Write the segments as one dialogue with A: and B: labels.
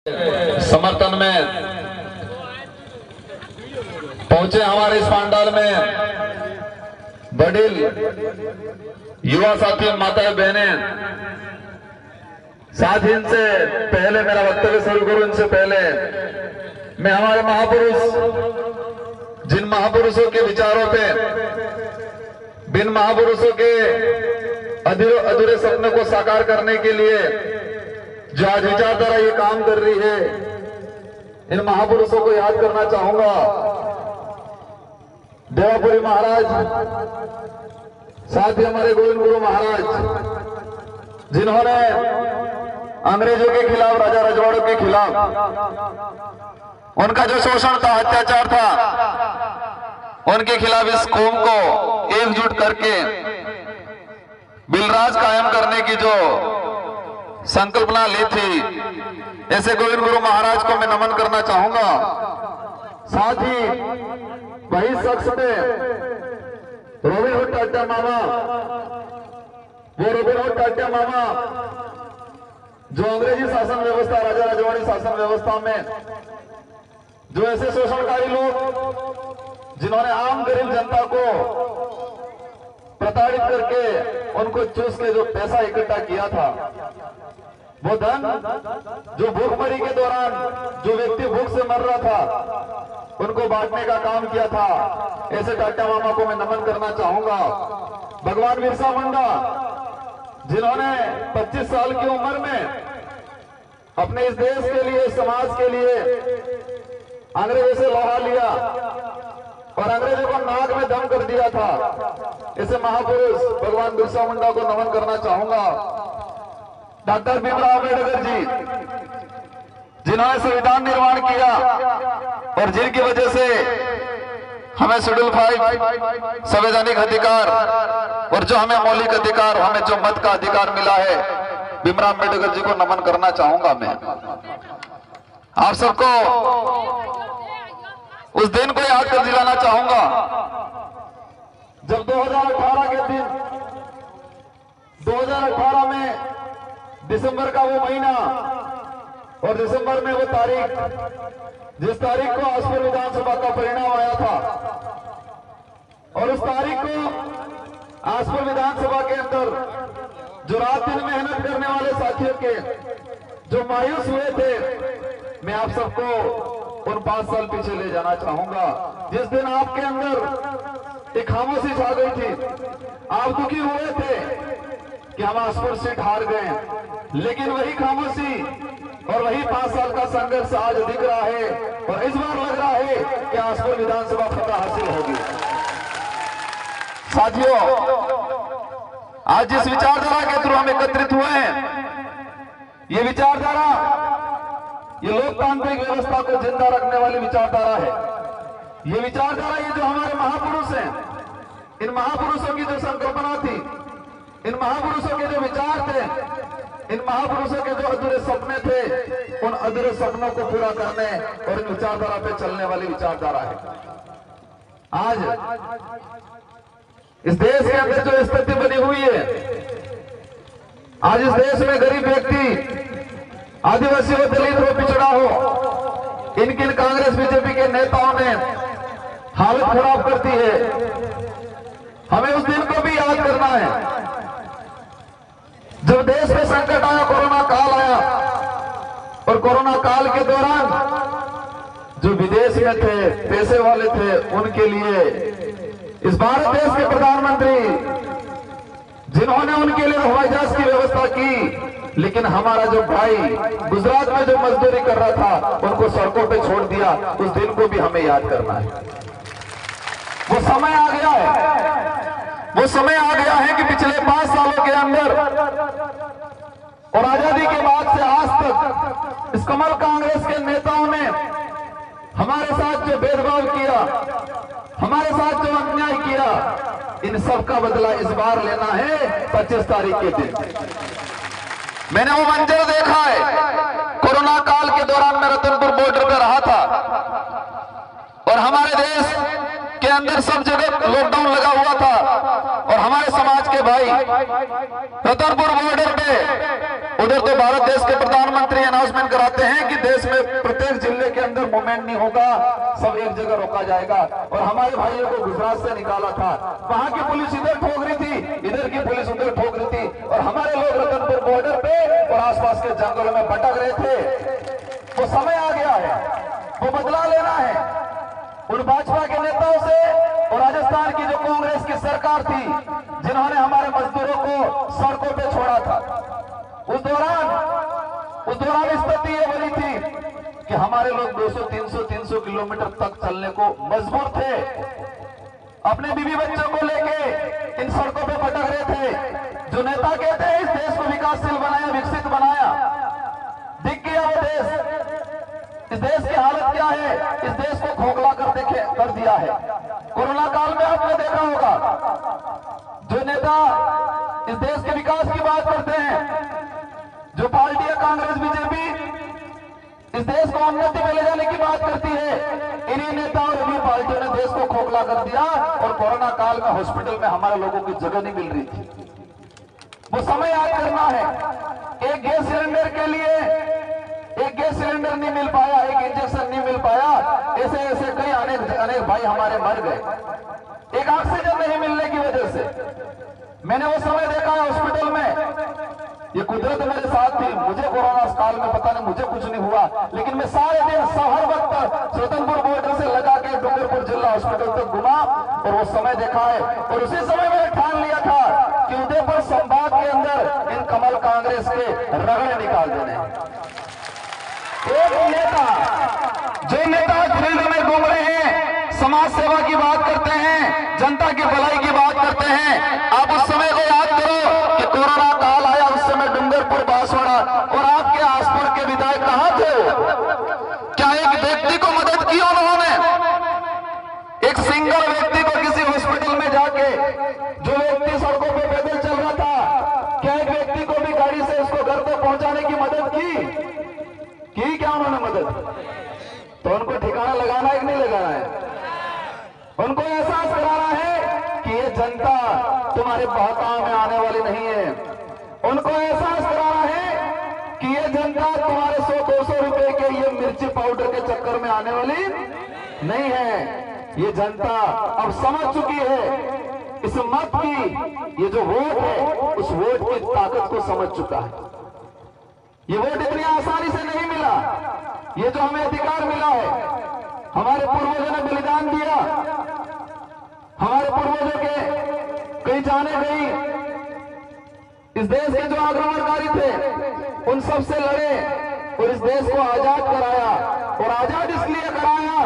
A: समर्थन में पहुंचे हमारे इस पंडाल में वडील युवा साथी माताएं बहनें। साथ ही इनसे पहले मेरा वक्तव्य शुरू करूं, इनसे पहले मैं हमारे महापुरुष, जिन महापुरुषों के विचारों पे, बिन महापुरुषों के अधूरे सपने को साकार करने के लिए जो आज विचारधारा ये काम कर रही है, इन महापुरुषों को याद करना चाहूंगा। देवापुरी महाराज, साथ ही हमारे गोविंद गुरु महाराज, जिन्होंने अंग्रेजों के खिलाफ, राजा रजवाड़ों के खिलाफ, उनका जो शोषण था, अत्याचार था, उनके खिलाफ इस कौम को एकजुट करके बिलराज कायम करने की जो संकल्पना ली थी, ऐसे गोविंद गुरु महाराज को मैं नमन करना चाहूंगा। साथ ही वही शख्स थे रॉबिन हुड टाटा मामा, वो रॉबिन हुड टाटा मामा जो अंग्रेजी शासन व्यवस्था, राजा रजवाड़ी शासन व्यवस्था में जो ऐसे शोषणकारी लोग, जिन्होंने आम गरीब जनता को प्रताड़ित करके उनको चूस के जो पैसा इकट्ठा किया था, वो धन जो भूखमरी के दौरान जो व्यक्ति भूख से मर रहा था, उनको बांटने का काम किया था, ऐसे टाटा मामा को मैं नमन करना चाहूंगा। भगवान बिरसा मुंडा, जिन्होंने 25 साल की उम्र में अपने इस देश के लिए, समाज के लिए अंग्रेजों से लोहा लिया और अंग्रेजों को नाक में दम कर दिया था, ऐसे महापुरुष भगवान बिरसा मुंडा को नमन करना चाहूंगा। डॉक्टर भीमराव अम्बेडकर जी, जिन्होंने संविधान निर्माण किया और जिनकी वजह से हमें शेड्यूल 5 संवैधानिक अधिकार और जो हमें मौलिक अधिकार, हमें जो मत का अधिकार मिला है, भीमराव अम्बेडकर जी को नमन करना चाहूंगा। मैं आप सबको उस दिन को याद कर दिलाना चाहूंगा जब 2018 के दिन, 2018 में दिसंबर का वो महीना और दिसंबर में वो तारीख, जिस तारीख को आसपुर विधानसभा का परिणाम आया था, और उस तारीख को आसपुर विधानसभा के अंदर जो रात दिन मेहनत करने वाले साथियों के जो मायूस हुए थे, मैं आप सबको उन 5 साल पीछे ले जाना चाहूंगा, जिस दिन आपके अंदर एक खामोशी छा गई थी। आप दुखी हुए थे कि हम आसपुर सीट हार गए, लेकिन वही खामोशी और वही 5 साल का संघर्ष आज दिख रहा है और इस बार लग रहा है कि आसपुर विधानसभा फतह हासिल होगी। साथियों, आज जिस विचारधारा के थ्रू हम एकत्रित हुए हैं, ये विचारधारा, ये लोकतांत्रिक व्यवस्था को जिंदा रखने वाली विचारधारा है। ये विचारधारा, ये जो हमारे महापुरुष हैं, इन महापुरुषों की जो संकल्पना थी, इन महापुरुषों के जो विचार थे, इन महापुरुषों के जो अधूरे सपने थे, उन अधूरे सपनों को पूरा करने और इन विचारधारा पे चलने वाली विचारधारा है। आज इस देश के अंदर जो स्थिति बनी हुई है, आज इस देश में गरीब व्यक्ति, आदिवासी हो, दलित हो, पिछड़ा हो, इनकी कांग्रेस बीजेपी के नेताओं ने हालत खराब करती है। हमें उस दिन को भी याद करना है जब देश में संकट आया, कोरोना काल आया, और कोरोना काल के दौरान जो विदेश में थे, पैसे वाले थे, उनके लिए इस भारत देश के प्रधानमंत्री, जिन्होंने उनके लिए हवाई जहाज की व्यवस्था की, लेकिन हमारा जो भाई गुजरात में जो मजदूरी कर रहा था, उनको सड़कों पे छोड़ दिया। उस दिन को भी हमें याद करना है। वो समय आ गया है, वो समय आ गया है कि पिछले 5 सालों के अंदर और आजादी के बाद से आज तक इस कमल कांग्रेस के नेताओं ने हमारे साथ जो भेदभाव किया, हमारे साथ जो अन्याय किया, इन सब का बदला इस बार लेना है 25 तारीख के दिन। मैंने वो मंजर देखा है, कोरोना काल के दौरान मैं रतनपुर बॉर्डर पर रहा था और हमारे देश के अंदर सब जगह लॉकडाउन लगा हुआ था और हमारे समाज के भाई रतनपुर बॉर्डर पे उधर तो भारत देश के प्रधानमंत्री अनाउंसमेंट कराते हैं कि देश में प्रत्येक जिले के अंदर मूवमेंट नहीं होगा, सब एक जगह रोका जाएगा। और हमारे भाइयों को गुजरात से निकाला था, वहां की पुलिस इधर ठोक रही थी, इधर की पुलिस उधर ठोक रही थी, और हमारे लोग रतनपुर बॉर्डर पे और आसपास के जंगलों में भटक रहे थे। वो समय आ गया है, वो बदला लेना है उन भाजपा के नेताओं से और राजस्थान की जो कांग्रेस की सरकार थी, जिन्होंने हमारे मजदूरों को सड़कों पे छोड़ा था। उस दौरान स्थिति ये बनी थी कि हमारे लोग 200-300 किलोमीटर तक चलने को मजबूर थे। अपने बीवी बच्चों को लेके इन सड़कों पे भटक रहे थे। जो नेता कहते हैं इस देश को विकासशील बनाया, विकसित बनाया, दिख गया वो देश। इस देश की हालत क्या है, इस देश को खोखला कर दिया है। कोरोना काल में आपने देखा होगा, जो नेता इस देश के विकास की बात करते हैं, जो पार्टियां कांग्रेस बीजेपी इस देश को उन्नति में ले जाने की बात करती है, इन्हीं नेताओं और इन्हीं पार्टियों ने देश को खोखला कर दिया। और कोरोना काल में हॉस्पिटल में हमारे लोगों की जगह नहीं मिल रही थी। वो समय याद करना है, एक गैस सिलेंडर के लिए एक गैस सिलेंडर नहीं मिल पाया, एक इंजेक्शन नहीं मिल पाया, ऐसे ऐसे कई अनेक भाई हमारे मर गए एक ऑक्सीजन नहीं मिलने की वजह से। मैंने वो समय देखा है हॉस्पिटल में, ये कुदरत मेरे साथ थी। मुझे कोरोना काल में पता नहीं, मुझे कुछ नहीं हुआ, लेकिन मैं सारे दिन हर वक्त रतनपुर बॉर्डर से लगा के डूंगरपुर जिला हॉस्पिटल तक घुमा और वो समय देखा है। और उसी समय मैंने ठान लिया था कि उदयपुर संभाग के अंदर इन कमल कांग्रेस के रगड़े निकाल देने। एक नेता, जो नेता फील्ड में घूम रहे हैं, समाज सेवा की बात करते हैं, जनता की भलाई की बात करते हैं, आप उस समय को याद करो कि कोरोना काल आया, उस समय डूंगरपुर बांसवाड़ा और आपके आसपुर के विधायक कहां थे? क्या एक व्यक्ति को मदद की उन्होंने? एक सिंगल व्यक्ति को किसी हॉस्पिटल में जाके, जो व्यक्ति सड़कों पे पैदल चल रहा था, क्या एक व्यक्ति को भी गाड़ी से उसको घर तक पहुंचाने की मदद की क्या उन्होंने मदद? तो उनको ठिकाना लगाना है कि नहीं लगाना है? उनको एहसास कराना है कि ये जनता तुम्हारे बहकाव में आने वाली नहीं है। उनको एहसास कराना है कि ये जनता तुम्हारे 100-200 रुपए के ये मिर्ची पाउडर के चक्कर में आने वाली नहीं है। ये जनता अब समझ चुकी है इस मत की, ये जो वोट है उस वोट की ताकत को समझ चुका है। ये वोट इतनी आसानी से नहीं मिला। ये जो हमें अधिकार मिला है, हमारे पूर्वजों ने बलिदान दिया, हमारे पूर्वजों के कई जाने गई, इस देश के जो आक्रमणकारी थे उन सब से लड़े और इस देश को आजाद कराया। और आजाद इसलिए कराया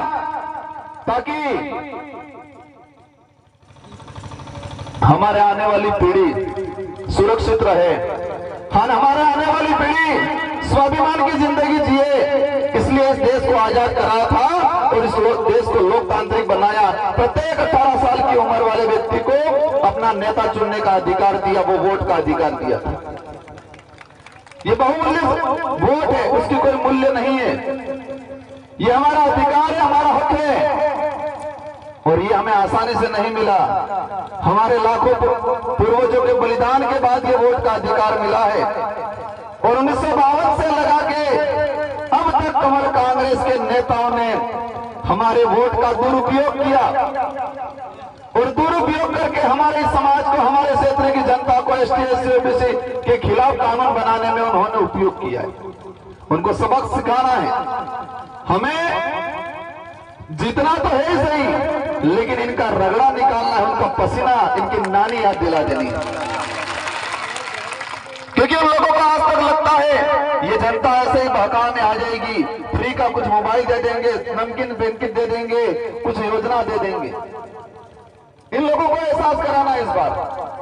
A: ताकि हमारे आने वाली पीढ़ी सुरक्षित रहे, हमारे आने वाली पीढ़ी स्वाभिमान की जिंदगी जिए। इसलिए इस देश को आजाद कराया था और इस देश को लोकतांत्रिक बनाया। प्रत्येक 18 साल की उम्र वाले व्यक्ति को अपना नेता चुनने का अधिकार दिया, वो वोट का अधिकार दिया। ये बहुमूल्य वोट है, उसकी कोई मूल्य नहीं है। ये हमारा अधिकार है, हमारा हक है और ये हमें आसानी से नहीं मिला। हमारे लाखों पूर्वजों के बलिदान के बाद ये वोट का अधिकार मिला है। और 1952 से लगा के अब तक कमल कांग्रेस के नेताओं ने हमारे वोट का दुरुपयोग किया और दुरुपयोग करके हमारे समाज को, हमारे क्षेत्र की जनता को ST SC OBC के खिलाफ कानून बनाने में उन्होंने उपयोग किया है। उनको सबक सिखाना है। हमें जीतना तो है ही सही, लेकिन इनका रगड़ा निकालना है, उनका पसीना, इनकी नानी याद दिला देनी है। क्योंकि उन लोगों को आज तक लगता है ये जनता ऐसे ही बहकाव में आ जाएगी, फ्री का कुछ मोबाइल दे देंगे, नमकीन बेनकिन दे देंगे, कुछ योजना दे देंगे। इन लोगों को एहसास कराना है इस बार,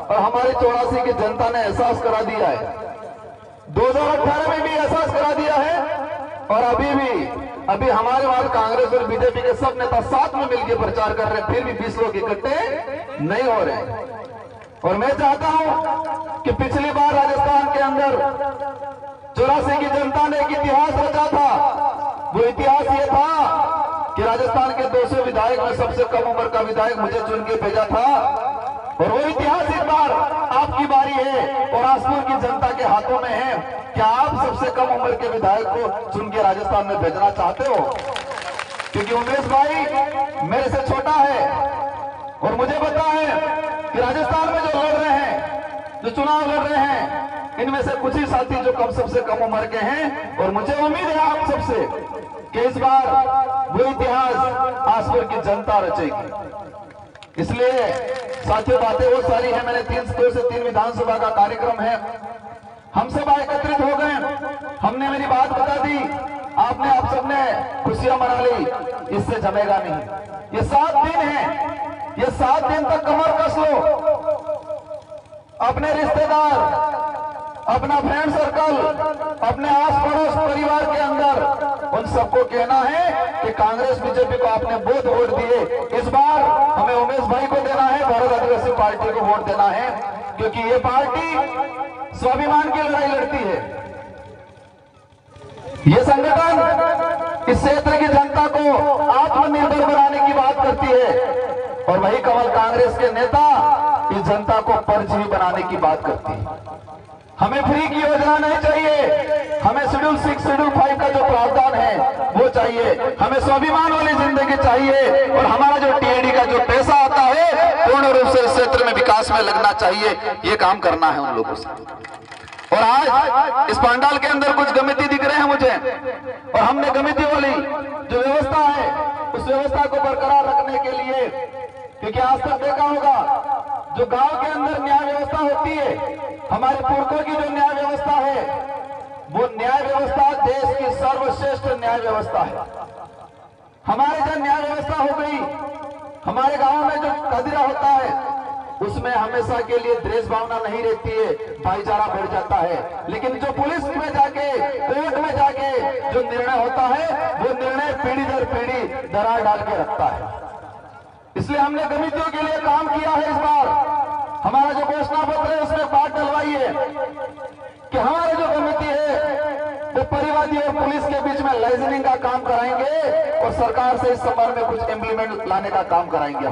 A: और हमारी 84 की जनता ने एहसास करा दिया है, 2018 में भी एहसास करा दिया है। और अभी हमारे वहां कांग्रेस और बीजेपी के सब नेता साथ में मिलकर प्रचार कर रहे हैं, फिर भी 20 लोग इकट्ठे नहीं हो रहे। और मैं चाहता हूं कि पिछली बार राजस्थान के अंदर 84 की जनता ने एक इतिहास रचा था। वो इतिहास ये था कि राजस्थान के 200 विधायक में सबसे कम उम्र का विधायक मुझे चुन के भेजा था। और वो इतिहास इस बार आपकी बारी है और आसपुर की जनता के हाथों में है। क्या आप सबसे कम उम्र के विधायक को चुन के राजस्थान में भेजना चाहते हो? क्योंकि उमेश भाई मेरे से छोटा है और मुझे पता है कि राजस्थान में जो लड़ रहे हैं, जो चुनाव लड़ रहे हैं, इनमें से कुछ ही साथी जो सबसे कम उम्र के हैं। और मुझे उम्मीद है आप सबसे कि इस बार वो इतिहास आसपुर की जनता रचेगी। इसलिए साथियों, बातें बहुत सारी हैं। मैंने 2 से 3 विधानसभा का कार्यक्रम है, हम सब एकत्रित हो गए, हमने मेरी बात बता दी, आपने आप सबने खुशियां मना ली, इससे जमेगा नहीं। ये 7 दिन है, ये 7 दिन तक कमर कस लो। अपने रिश्तेदार, अपना फ्रेंड सर्कल, अपने आस पड़ोस परिवार के अंदर उन सबको कहना है कि कांग्रेस बीजेपी को आपने बहुत वोट दिए, इस बार हमें उमेश भाई को देना है, भारत आदिवासी पार्टी को वोट देना है। क्योंकि ये पार्टी स्वाभिमान की लड़ाई लड़ती है। ये संगठन इस क्षेत्र की जनता को आत्मनिर्भर बनाने की बात करती है और वही कमल कांग्रेस के नेता इस जनता को परजीवी बनाने की बात करती है। हमें फ्री की योजना नहीं चाहिए, हमें शेड्यूल 6, शेड्यूल 5 का जो प्रावधान है वो चाहिए। हमें स्वाभिमान वाली जिंदगी चाहिए और हमारा जो टीएडी का जो पैसा आता है पूर्ण रूप से इस क्षेत्र में विकास में लगना चाहिए। ये काम करना है उन लोगों से। और आज इस पंडाल के अंदर कुछ गमिति दिख रहे हैं मुझे, और हमने गमिति वाली जो व्यवस्था है उस व्यवस्था को बरकरार रखने के लिए, क्योंकि आज तक देखा होगा जो गांव के अंदर न्याय व्यवस्था होती है, हमारे पुरखों की जो न्याय व्यवस्था है, वो न्याय व्यवस्था देश की सर्वश्रेष्ठ न्याय व्यवस्था है। हमारे जब न्याय व्यवस्था हो गई, हमारे गांव में जो कदरा होता है उसमें हमेशा के लिए द्वेष भावना नहीं रहती है, भाईचारा बढ़ जाता है। लेकिन जो पुलिस में जाके, कोर्ट में जाके जो निर्णय होता है वो निर्णय पीढ़ी दर पीढ़ी दरार डाल के रखता है। इसलिए हमने कमेटियों के लिए काम किया है। इस बार हमारा जो घोषणा पत्र है उसमें बात डलवाई है कि हमारी जो कमेटी है वो परिवादी और पुलिस के बीच में लाइजनिंग का काम कराएंगे और सरकार से इस संबंध में कुछ इम्प्लीमेंट लाने का काम कराएंगे।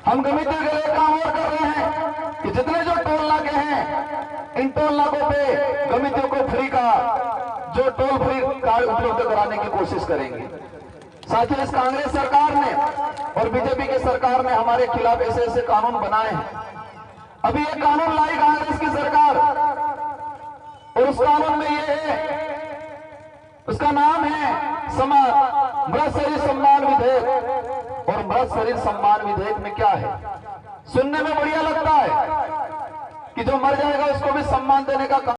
A: हम कमेटी के लिए काम और कर रहे हैं कि जितने जो टोल नाके हैं, इन टोल नाकों पे कमेटियों को फ्री का जो टोल फ्री कार्ड उपलब्ध कराने की कोशिश करेंगे। साथ ही इस कांग्रेस सरकार ने और बीजेपी की सरकार ने हमारे खिलाफ ऐसे ऐसे कानून बनाए हैं। अभी ये कानून लाई कांग्रेस की सरकार और उस कानून में ये है, उसका नाम है मृत शरीर सम्मान विधेयक। और मृत शरीर सम्मान विधेयक में क्या है? सुनने में बढ़िया लगता है कि जो मर जाएगा उसको भी सम्मान देने का